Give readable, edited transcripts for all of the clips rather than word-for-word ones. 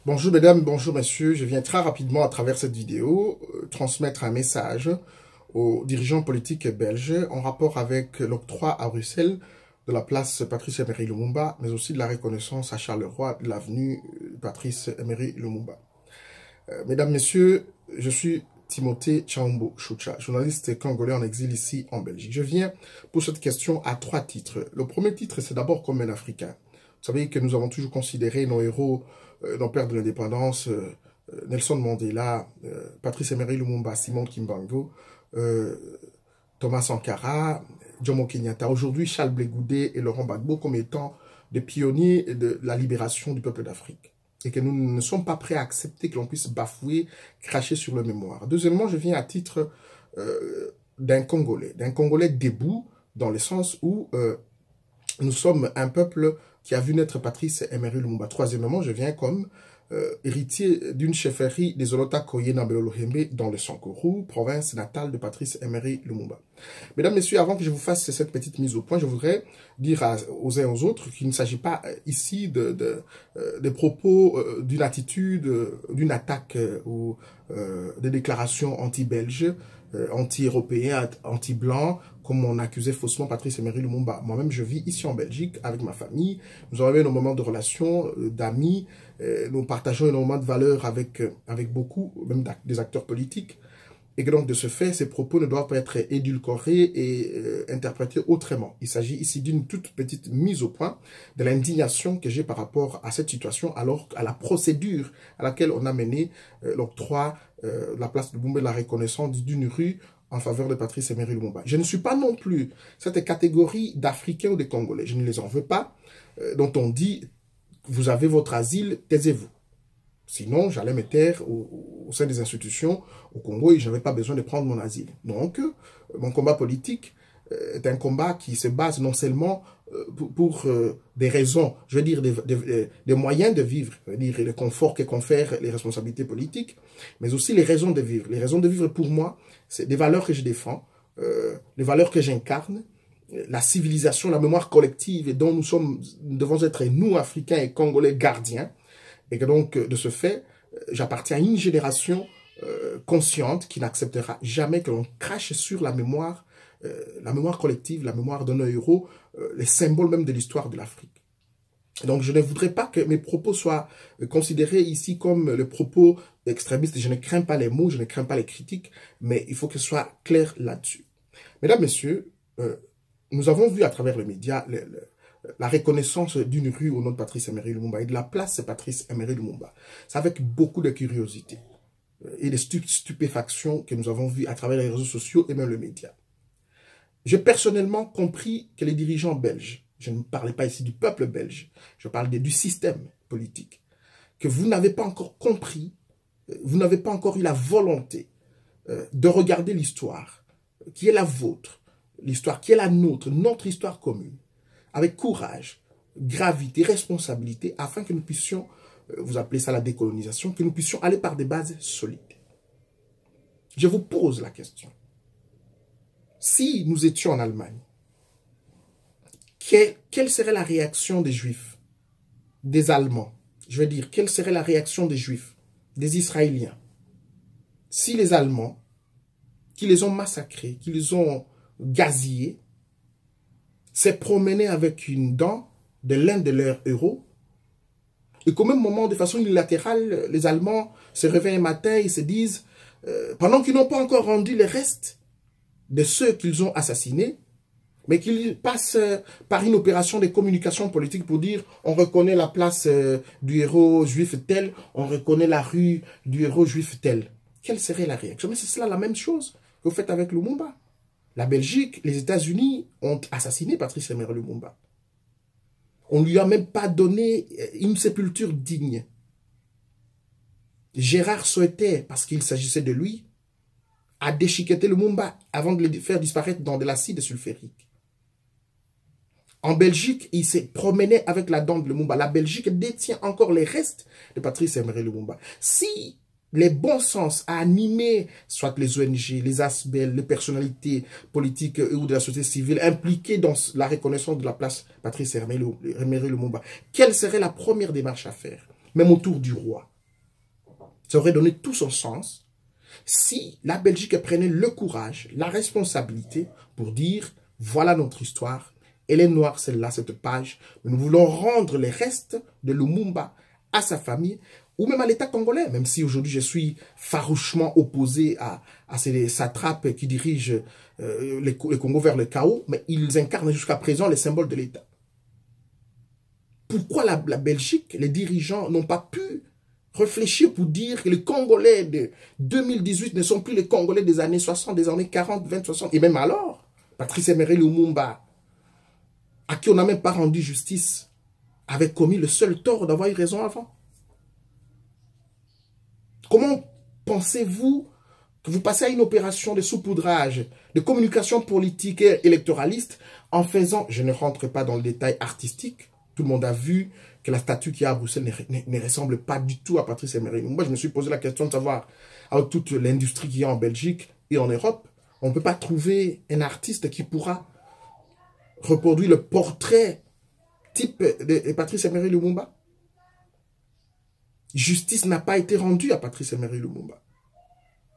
Bonjour mesdames, bonjour messieurs, je viens très rapidement à travers cette vidéo transmettre un message aux dirigeants politiques belges en rapport avec l'octroi à Bruxelles de la place Patrice Emery Lumumba, mais aussi de la reconnaissance à Charleroi de l'avenue Patrice Emery Lumumba. Mesdames, messieurs, je suis Timothée Chaumbo Choucha, journaliste congolais en exil ici en Belgique. Je viens pour cette question à 3 titres. Le premier titre, c'est d'abord comme un Africain. Vous savez que nous avons toujours considéré nos héros, nos pères de l'indépendance, Nelson Mandela, Patrice Emery Lumumba, Simon Kimbangu, Thomas Sankara, Jomo Kenyatta, aujourd'hui Charles Blé Goudé et Laurent Gbagbo comme étant des pionniers de la libération du peuple d'Afrique. Et que nous ne sommes pas prêts à accepter que l'on puisse bafouer, cracher sur leur mémoire. Deuxièmement, je viens à titre d'un Congolais debout, dans le sens où nous sommes un peuple qui a vu naître Patrice Emery Lumumba. Troisièmement, je viens comme héritier d'une chefferie des Olota Koyena Belolohembe dans le Sankourou, province natale de Patrice Emery Lumumba. Mesdames, Messieurs, avant que je vous fasse cette petite mise au point, je voudrais dire aux uns et aux autres qu'il ne s'agit pas ici de propos, d'une attitude, d'une attaque ou des déclarations anti-belges, anti-européens, anti-blancs, comme on accusait faussement Patrice Emery Lumumba. Moi-même, je vis ici en Belgique avec ma famille. Nous avons eu nos moments de relations, d'amis. Nous partageons énormément de valeurs avec beaucoup, même des acteurs politiques. Et que donc, de ce fait, ces propos ne doivent pas être édulcorés et interprétés autrement. Il s'agit ici d'une toute petite mise au point de l'indignation que j'ai par rapport à cette situation, alors à la procédure à laquelle on a mené l'octroi, la place de Lumumba, la reconnaissance d'une rue en faveur de Patrice Emery Lumumba. Je ne suis pas non plus cette catégorie d'Africains ou de Congolais. Je ne les en veux pas, dont on dit, vous avez votre asile, taisez-vous. Sinon, j'allais me taire au sein des institutions au Congo et je n'avais pas besoin de prendre mon asile. Donc, mon combat politique est un combat qui se base non seulement pour des raisons, je veux dire des moyens de vivre, je veux dire le confort que confèrent les responsabilités politiques, mais aussi les raisons de vivre. Les raisons de vivre pour moi, c'est des valeurs que je défends, les valeurs que j'incarne, la civilisation, la mémoire collective et dont nous devons être, nous, Africains et Congolais, gardiens. Et que donc, de ce fait, j'appartiens à une génération consciente qui n'acceptera jamais que l'on crache sur la mémoire collective, la mémoire de nos héros, les symboles même de l'histoire de l'Afrique. Donc, je ne voudrais pas que mes propos soient considérés ici comme le propos extrémiste. Je ne crains pas les mots, je ne crains pas les critiques, mais il faut que ce soit clair là-dessus. Mesdames, Messieurs, nous avons vu à travers les médias la reconnaissance d'une rue au nom de Patrice Emery Lumumba et de la place Patrice Emery Lumumba. C'est avec beaucoup de curiosité et de stupéfaction que nous avons vu à travers les réseaux sociaux et même les médias. J'ai personnellement compris que les dirigeants belges, je ne parlais pas ici du peuple belge, je parle du système politique, que vous n'avez pas encore compris, vous n'avez pas encore eu la volonté de regarder l'histoire qui est la vôtre, l'histoire qui est la nôtre, notre histoire commune, avec courage, gravité, responsabilité, afin que nous puissions, vous appelez ça la décolonisation, que nous puissions aller par des bases solides. Je vous pose la question. Si nous étions en Allemagne, quelle serait la réaction des Juifs, des Allemands? Je veux dire, quelle serait la réaction des Juifs, des Israéliens, si les Allemands, qui les ont massacrés, qui les ont gazillés, s'est promené avec une dent de l'un de leurs héros, et qu'au même moment, de façon unilatérale, les Allemands se réveillent un matin et se disent, pendant qu'ils n'ont pas encore rendu les restes de ceux qu'ils ont assassinés, mais qu'ils passent par une opération de communication politique pour dire, on reconnaît la place du héros juif tel, on reconnaît la rue du héros juif tel. Quelle serait la réaction? Mais c'est cela la même chose que vous faites avec Lumumba. La Belgique, les États-Unis ont assassiné Patrice Emery Lumumba. On ne lui a même pas donné une sépulture digne. Gérard souhaitait, parce qu'il s'agissait de lui, à déchiqueter Lumumba avant de le faire disparaître dans de l'acide sulfurique. En Belgique, il s'est promené avec la dent de Lumumba. La Belgique détient encore les restes de Patrice Emery Lumumba. Si les bons sens à animer, soit les ONG, les ASBEL, les personnalités politiques ou de la société civile impliquées dans la reconnaissance de la place Patrice Emery Lumumba, quelle serait la première démarche à faire? Même autour du roi. Ça aurait donné tout son sens si la Belgique prenait le courage, la responsabilité pour dire, voilà notre histoire, elle est noire celle-là, cette page, mais nous voulons rendre les restes de Lumumba à sa famille, ou même à l'État congolais, même si aujourd'hui je suis farouchement opposé à ces satrapes qui dirigent le Congo vers le chaos, mais ils incarnent jusqu'à présent les symboles de l'État. Pourquoi la Belgique, les dirigeants n'ont pas pu réfléchir pour dire que les Congolais de 2018 ne sont plus les Congolais des années 60, des années 40, 20, 60, et même alors, Patrice Emery Lumumba, à qui on n'a même pas rendu justice, avait commis le seul tort d'avoir eu raison avant. Comment pensez-vous que vous passez à une opération de saupoudrage, de communication politique et électoraliste en faisant, je ne rentre pas dans le détail artistique, tout le monde a vu que la statue qui est à Bruxelles ne ressemble pas du tout à Patrice Emery. Moi, je me suis posé la question de savoir, avec toute l'industrie qu'il y a en Belgique et en Europe, on ne peut pas trouver un artiste qui pourra reproduire le portrait type de Patrice Emery Lumumba. Justice n'a pas été rendue à Patrice Emery Lumumba.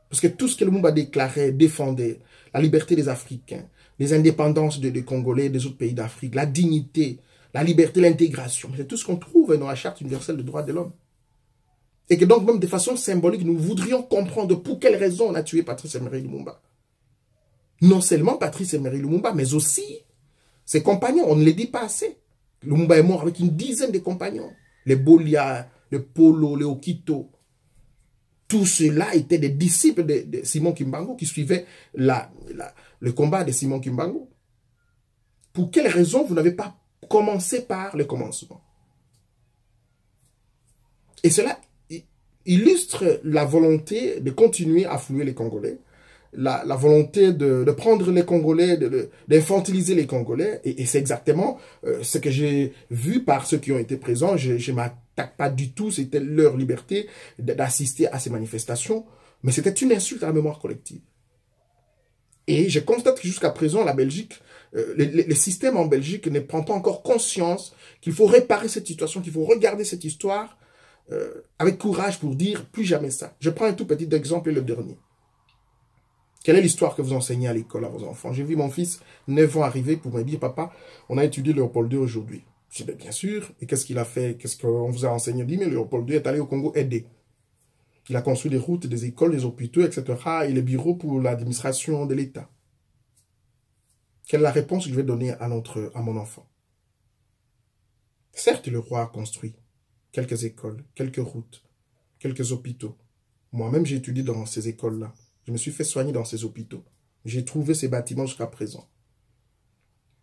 Parce que tout ce que Lumumba déclarait, défendait, la liberté des Africains, les indépendances des Congolais et des autres pays d'Afrique, la dignité, la liberté, l'intégration, c'est tout ce qu'on trouve dans la Charte universelle des droits de l'homme. Et que donc, même de façon symbolique, nous voudrions comprendre pour quelle raison on a tué Patrice Emery Lumumba. Non seulement Patrice Emery Lumumba, mais aussi ses compagnons. On ne les dit pas assez. Lumumba est mort avec une dizaine de compagnons. Les Bolia, les Polo, les Okito. Tous ceux-là étaient des disciples de Simon Kimbangu qui suivaient le combat de Simon Kimbangu. Pour quelle raison vous n'avez pas commencé par le commencement? Et cela illustre la volonté de continuer à flouer les Congolais, la volonté de prendre les Congolais, d'infantiliser les Congolais, et c'est exactement ce que j'ai vu par ceux qui ont été présents. Je ne m'attaque pas du tout, c'était leur liberté d'assister à ces manifestations, mais c'était une insulte à la mémoire collective. Et je constate que jusqu'à présent, la Belgique, le système en Belgique ne prend pas encore conscience qu'il faut réparer cette situation, qu'il faut regarder cette histoire avec courage pour dire plus jamais ça. Je prends un tout petit exemple et le dernier. Quelle est l'histoire que vous enseignez à l'école à vos enfants? J'ai vu mon fils, 9 ans, arriver pour me dire, papa, on a étudié Léopold II aujourd'hui. Je dis, bien sûr. Et qu'est-ce qu'il a fait? Qu'est-ce qu'on vous a enseigné? Il dit, mais Léopold II est allé au Congo aider. Il a construit des routes, des écoles, des hôpitaux, etc. et les bureaux pour l'administration de l'État. Quelle est la réponse que je vais donner à mon enfant? Certes, le roi a construit quelques écoles, quelques routes, quelques hôpitaux. Moi-même, j'ai étudié dans ces écoles-là. Je me suis fait soigner dans ces hôpitaux. J'ai trouvé ces bâtiments jusqu'à présent.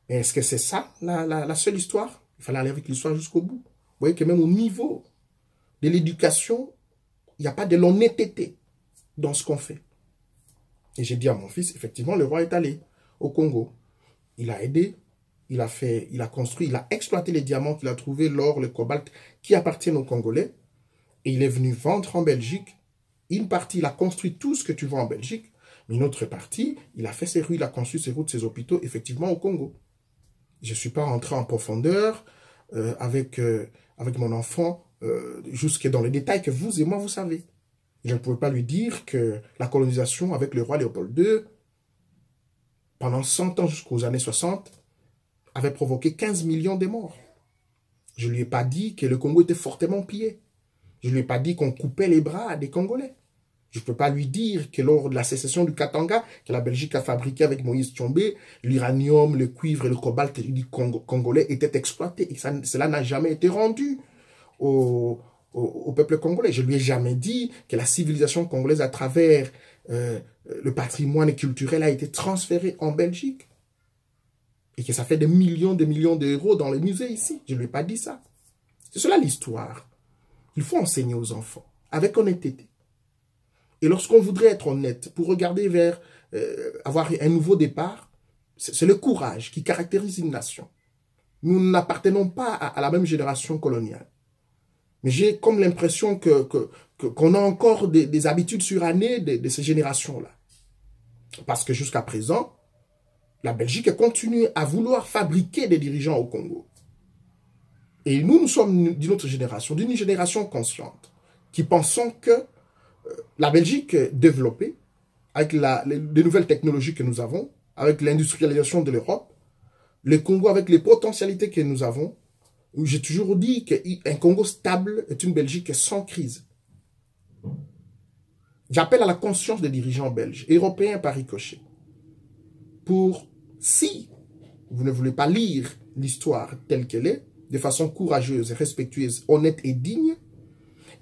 Mais est-ce que c'est ça, la seule histoire? Il fallait aller avec l'histoire jusqu'au bout. Vous voyez que même au niveau de l'éducation, il n'y a pas de l'honnêteté dans ce qu'on fait. Et j'ai dit à mon fils, effectivement, le roi est allé au Congo. Il a aidé, il a construit, il a exploité les diamants qu'il a trouvés, l'or, le cobalt, qui appartiennent aux Congolais. Et il est venu vendre en Belgique. Une partie, il a construit tout ce que tu vois en Belgique. Mais une autre partie, il a fait ses rues, il a construit ses routes, ses hôpitaux, effectivement, au Congo. Je ne suis pas rentré en profondeur avec mon enfant, jusque dans les détails que vous et moi, vous savez. Je ne pouvais pas lui dire que la colonisation avec le roi Léopold II, pendant 100 ans jusqu'aux années 60, avait provoqué 15 millions de morts. Je ne lui ai pas dit que le Congo était fortement pillé. Je ne lui ai pas dit qu'on coupait les bras des Congolais. Je ne peux pas lui dire que lors de la sécession du Katanga, que la Belgique a fabriqué avec Moïse Tshombe, l'uranium, le cuivre et le cobalt du Congolais étaient exploités. Et cela n'a jamais été rendu au peuple congolais. Je ne lui ai jamais dit que la civilisation congolaise, à travers le patrimoine culturel, a été transférée en Belgique. Et que ça fait des millions d'euros dans les musées ici. Je ne lui ai pas dit ça. C'est cela l'histoire. Il faut enseigner aux enfants, avec honnêteté. Et lorsqu'on voudrait être honnête, pour regarder vers avoir un nouveau départ, c'est le courage qui caractérise une nation. Nous n'appartenons pas à la même génération coloniale. Mais j'ai comme l'impression qu'on a encore des habitudes surannées de ces générations-là. Parce que jusqu'à présent, la Belgique continue à vouloir fabriquer des dirigeants au Congo. Et nous sommes d'une autre génération, d'une génération consciente, qui pensons que la Belgique développée, avec les nouvelles technologies que nous avons, avec l'industrialisation de l'Europe, le Congo avec les potentialités que nous avons, j'ai toujours dit qu'un Congo stable est une Belgique sans crise. J'appelle à la conscience des dirigeants belges, européens par ricochet, pour, si vous ne voulez pas lire l'histoire telle qu'elle est, de façon courageuse, respectueuse, honnête et digne,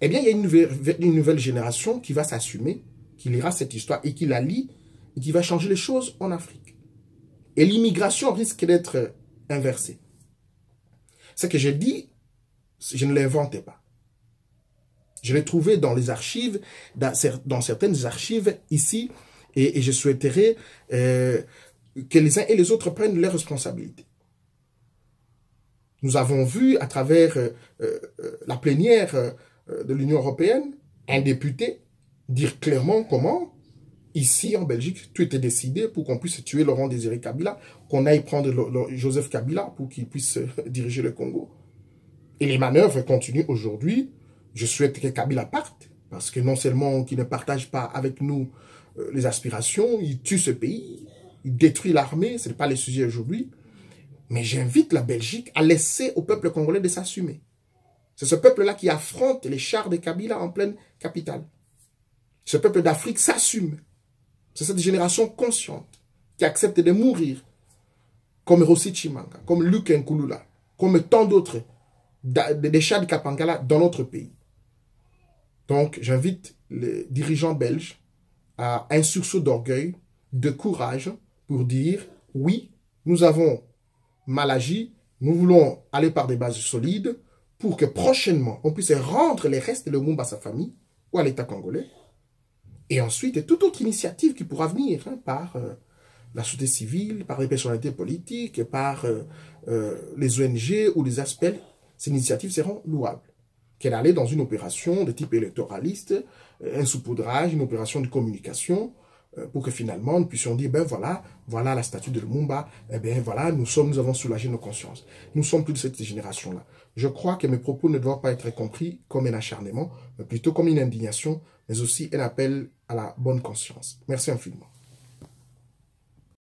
eh bien, il y a une nouvelle génération qui va s'assumer, qui lira cette histoire et qui la lit, et qui va changer les choses en Afrique. Et l'immigration risque d'être inversée. Ce que j'ai dit, je ne l'inventais pas. Je l'ai trouvé dans les archives, dans certaines archives ici, et je souhaiterais que les uns et les autres prennent leurs responsabilités. Nous avons vu à travers la plénière de l'Union européenne, un député dire clairement comment, ici en Belgique, tout était décidé pour qu'on puisse tuer Laurent Désiré Kabila, qu'on aille prendre Joseph Kabila pour qu'il puisse diriger le Congo. Et les manœuvres continuent aujourd'hui. Je souhaite que Kabila parte, parce que non seulement qu'il ne partage pas avec nous les aspirations, il tue ce pays, il détruit l'armée, ce n'est pas le sujet aujourd'hui. Mais j'invite la Belgique à laisser au peuple congolais de s'assumer. C'est ce peuple-là qui affronte les chars de Kabila en pleine capitale. Ce peuple d'Afrique s'assume. C'est cette génération consciente qui accepte de mourir comme Rossi Chimanga, comme Luc Nkulula, comme tant d'autres des chats de Kapangala dans notre pays. Donc, j'invite les dirigeants belges à un sursaut d'orgueil, de courage pour dire oui, nous avons mal agi, nous voulons aller par des bases solides pour que prochainement, on puisse rendre les restes de Lumumba à sa famille ou à l'État congolais. Et ensuite, toute autre initiative qui pourra venir par la société civile, par les personnalités politiques, par les ONG ou les aspects, ces initiatives seront louables. Qu'elle allait dans une opération de type électoraliste, un saupoudrage, une opération de communication, pour que finalement nous puissions dire, ben voilà, voilà la statue de Lumumba, eh bien voilà, nous avons soulagé nos consciences. Nous sommes plus de cette génération-là. Je crois que mes propos ne doivent pas être compris comme un acharnement, mais plutôt comme une indignation, mais aussi un appel à la bonne conscience. Merci infiniment.